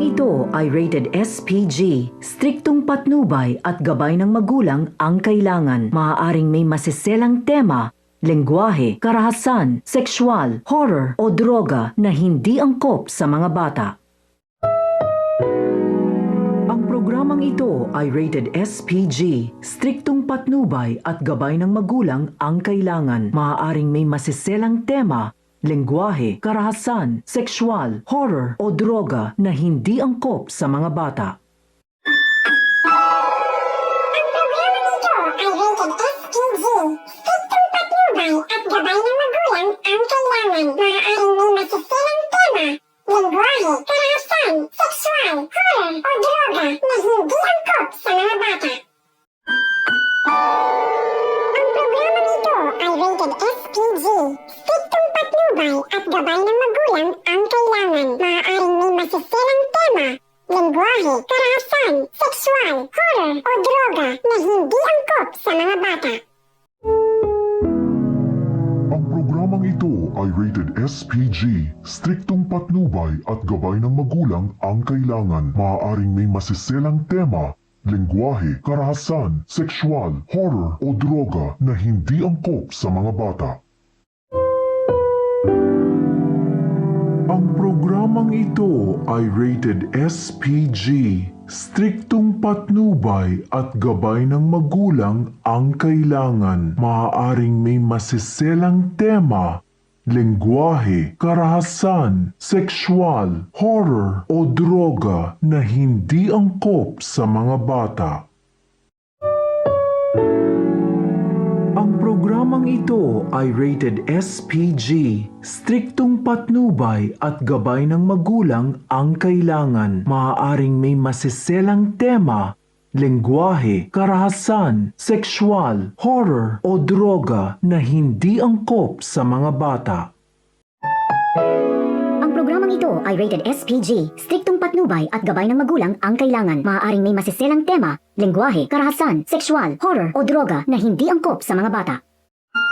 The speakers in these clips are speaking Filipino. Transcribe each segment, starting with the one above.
ito ay rated SPG. Striktong patnubay at gabay ng magulang ang kailangan. Maaaring may masiselang tema, lengguwahe, karahasan, sexual, horror o droga na hindi angkop sa mga bata. Ang programang ito ay rated SPG. Striktong patnubay at gabay ng magulang ang kailangan. Maaaring may masiselang tema, lengguwahe, karahasan, sexual, horror o droga na hindi angkop sa mga bata. Ang programa nito ay rated SPG. Striktong patnubay at gabay ng magulang ang kailangan. Maaaring may masiselang tema, lengguwahe, karahasan, sexual, horror o droga na hindi angkop sa mga bata. Ang programa nito ay rated SPG. Striktong patnubay at gabay ng magulang ang kailangan. Maaaring may masiselang tema, lengguwahe, karahasan, sexual, horror o droga na hindi angkop sa mga bata. Ang programang ito ay rated SPG. Striktong patnubay at gabay ng magulang ang kailangan. Maaaring may masiselang tema, lengguwahe, karahasan, sexual, horror o droga na hindi angkop sa mga bata. Ang programang ito ay rated SPG. Striktong patnubay at gabay ng magulang ang kailangan. Maaaring may masiselang tema, lengguwahe, karahasan, sexual, horror o droga na hindi angkop sa mga bata. Ang programang ito ay rated SPG. Striktong patnubay at gabay ng magulang ang kailangan. Maaaring may masiselang tema, lengguwahe, karahasan, sexual, horror o droga na hindi angkop sa mga bata. Ang programang ito ay rated SPG. Striktong patnubay at gabay ng magulang ang kailangan. Maaaring may masiselang tema, lengguwahe, karahasan, sexual, horror o droga na hindi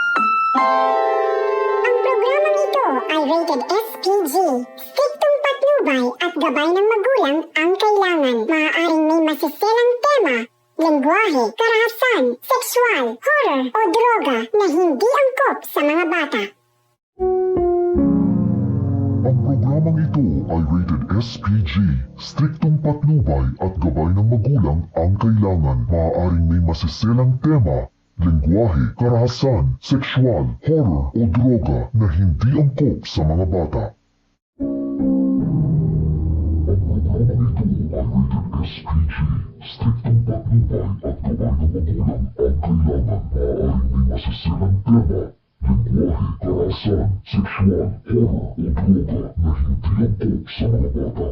angkop sa mga bata. Ang programang ito ay rated SPG. Striktong patnubay at gabay ng magulang ang kailangan. Maaaring may masiselang tema, lengguwahe, karahasan, sexual, horror o droga na hindi angkop sa mga bata. Ang programang ito ay rated SPG. Striktong patnubay at gabay ng magulang ang kailangan. Maaaring may masiselang tema, lengguwahe, karahasan, sexual, horror o droga na hindi angkop sa mga bata. Ang programang ito ay rated SPG. Striktong patnubay at gabay ng magulang ang kailangan. Maaaring may masiselang tema, lengguwahe, karahasan, sexual, horror o droga na hindi angkop sa mga bata.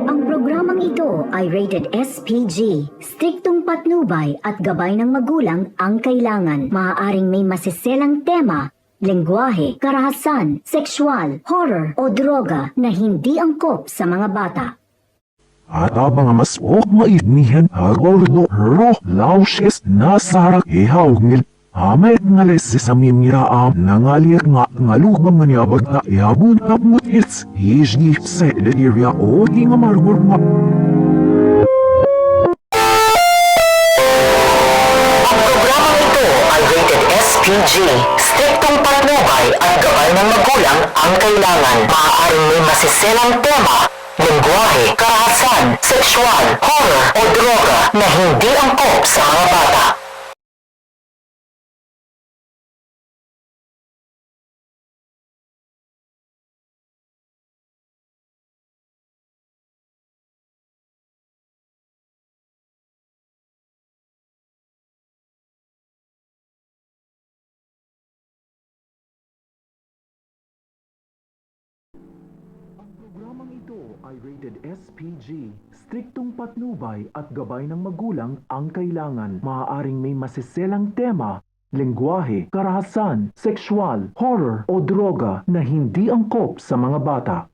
Ang programang ito ay rated SPG. Striktong patnubay at gabay ng magulang ang kailangan. Maaaring may masiselang tema, lengguwahe, karahasan, sexual, horror o droga na hindi angkop sa mga bata. At mga mas maitnihan hagol do hero laushes nasarak ihaw ngil Amay ngales sa mimiraam nangalir nga ngalugam nga niyabag na iabun kapmut hits hijni sa area o di nga margur nga. Ang programang ito ay rated SPG. Striktong patnubay at gabay ng magulang ang kailangan. Maaaring may masiselang tema, lengguwahe, karahasan, sexual, horror o droga na hindi angkop sa mga bata. Ang programang ito ay rated SPG. Striktong patnubay at gabay ng magulang ang kailangan. Maaaring may masiselang tema, lengguwahe, karahasan, sexual, horror o droga na hindi angkop sa mga bata.